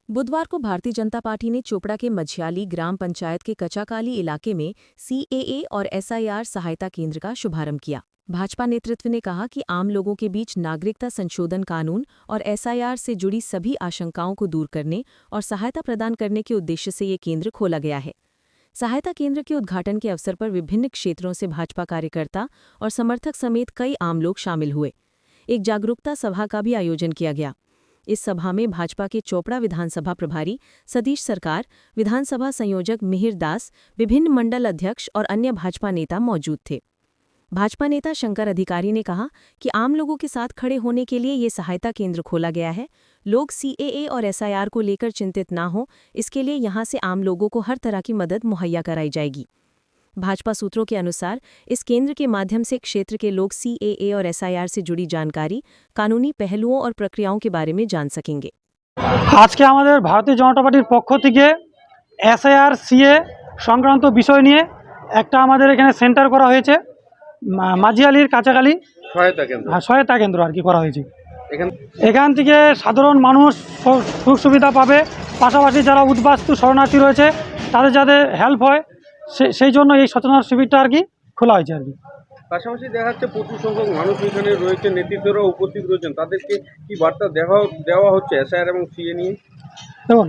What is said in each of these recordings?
बुधवार को भारतीय जनता पार्टी ने चोपड़ा के मझियाली ग्राम पंचायत के कचाकाली इलाके में सीएए और एसआईआर सहायता केंद्र का शुभारंभ किया। भाजपा नेतृत्व ने कहा कि आम लोगों के बीच नागरिकता संशोधन कानून और एसआईआर से जुड़ी सभी आशंकाओं को दूर करने और सहायता प्रदान करने के उद्देश्य से ये केंद्र खोला गया है। सहायता केंद्र के उद्घाटन के अवसर पर विभिन्न क्षेत्रों से भाजपा कार्यकर्ता और समर्थक समेत कई आम लोग शामिल हुए। एक जागरूकता सभा का भी आयोजन किया गया। इस सभा में भाजपा के चोपड़ा विधानसभा प्रभारी सतीश सरकार, विधानसभा संयोजक मिहिर दास, विभिन्न मंडल अध्यक्ष और अन्य भाजपा नेता मौजूद थे। भाजपा नेता शंकर अधिकारी ने कहा कि आम लोगों के साथ खड़े होने के लिए ये सहायता केंद्र खोला गया है। लोग सीएए और एसआईआर को लेकर चिंतित ना हो, इसके लिए यहां से आम लोगों को हर तरह की मदद मुहैया कराई जाएगी। भाजपा सूत्रों के अनुसार इस केंद्र के माध्यम से क्षेत्र के लोग सीएए और एसआईआर से जुड़ी जानकारी, कानूनी पहलुओं और प्रक्रियाओं के बारे में जान सकेंगे। आज के हमारे भारतीय जनता पार्टीर पक्ष থেকে এসআইআর সিএ সংক্রান্ত বিষয় নিয়ে একটা আমাদের এখানে সেন্টার করা হয়েছে, মাঝিয়ালির কাছাকাছি সহায়তা কেন্দ্র আর কি করা হয়েছে। এখান থেকে সাধারণ মানুষ সুযোগ সুবিধা পাবে, পাশাপাশি যারা উদ্বাস্তু শরণার্থী রয়েছে তাদের যাতে হেল্প হয় সেই জন্য এই সচেতনতা শিবিরটা আর কি খোলা হয়েছে আর কি। পাশাপাশি দেখা যাচ্ছে প্রচুর সংখ্যক মানুষ এখানে রয়েছে, নেতৃত্বরা উপস্থিত রয়েছেন, তাদেরকে কি বার্তা দেওয়া হচ্ছে এসআইআর এবং সিএ নিয়ে? দেখুন,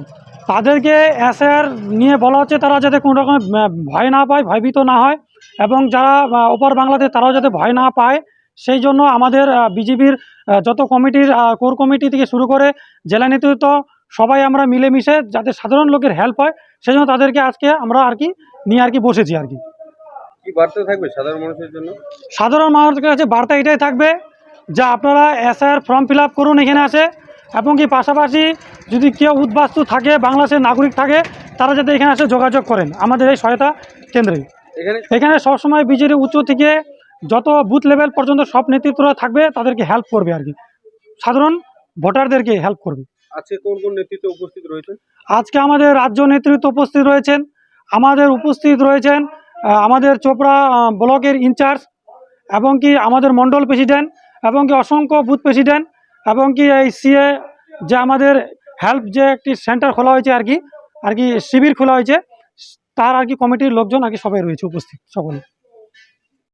তাদেরকে এসআইআর নিয়ে বলা হচ্ছে তারা যাতে কোনো রকম ভয় না পায়, ভয়ভীত না হয়, এবং যারা ওপার বাংলাতে তারাও যাতে ভয় না পায় সেই জন্য আমাদের বিজেপির যত কমিটির কোর কমিটি থেকে শুরু করে জেলা নেতৃত্ব সবাই আমরা মিলেমিশে যাতে সাধারণ লোকের হেল্প হয় সেই জন্য তাদেরকে আজকে আমরা আর কি নিয়ে আর কি বসেছি আর কি। কি বার্তা থাকবে সাধারণ মানুষের জন্য? সাধারণ মানুষের কাছে বার্তা এটাই থাকবে যে আপনারা এসআইআর ফর্ম ফিল আপ করুন এখানে আসে, এবং কি পাশাপাশি যদি কেউ উদ্বাস্তু থাকে, বাংলাদেশের নাগরিক থাকে, তারা যাতে এখানে এসে যোগাযোগ করেন আমাদের এই সহায়তা কেন্দ্রে। এখানে সবসময় বিজেপি উচ্চ থেকে যত বুথ লেভেল পর্যন্ত সব নেতৃত্বরা থাকবে, তাদেরকে হেল্প করবে আর কি, সাধারণ ভোটারদেরকে হেল্প করবে। আজকে কোন কোন নেতৃত্ব উপস্থিত রয়েছে? আজকে আমাদের রাজ্য নেতৃত্ব উপস্থিত রয়েছেন, আমাদের উপস্থিত রয়েছেন আমাদের চোপড়া ব্লকের ইনচার্জ, এবং কি আমাদের মন্ডল প্রেসিডেন্ট, এবং কি অসংখ্য বুথ প্রেসিডেন্ট, এবং কি এই সিএ যে আমাদের হেল্প যে একটি সেন্টার খোলা হয়েছে আর কি শিবির খোলা হয়েছে, তার আর কি কমিটির লোকজন আর কি সবাই রয়েছে উপস্থিত সকলে।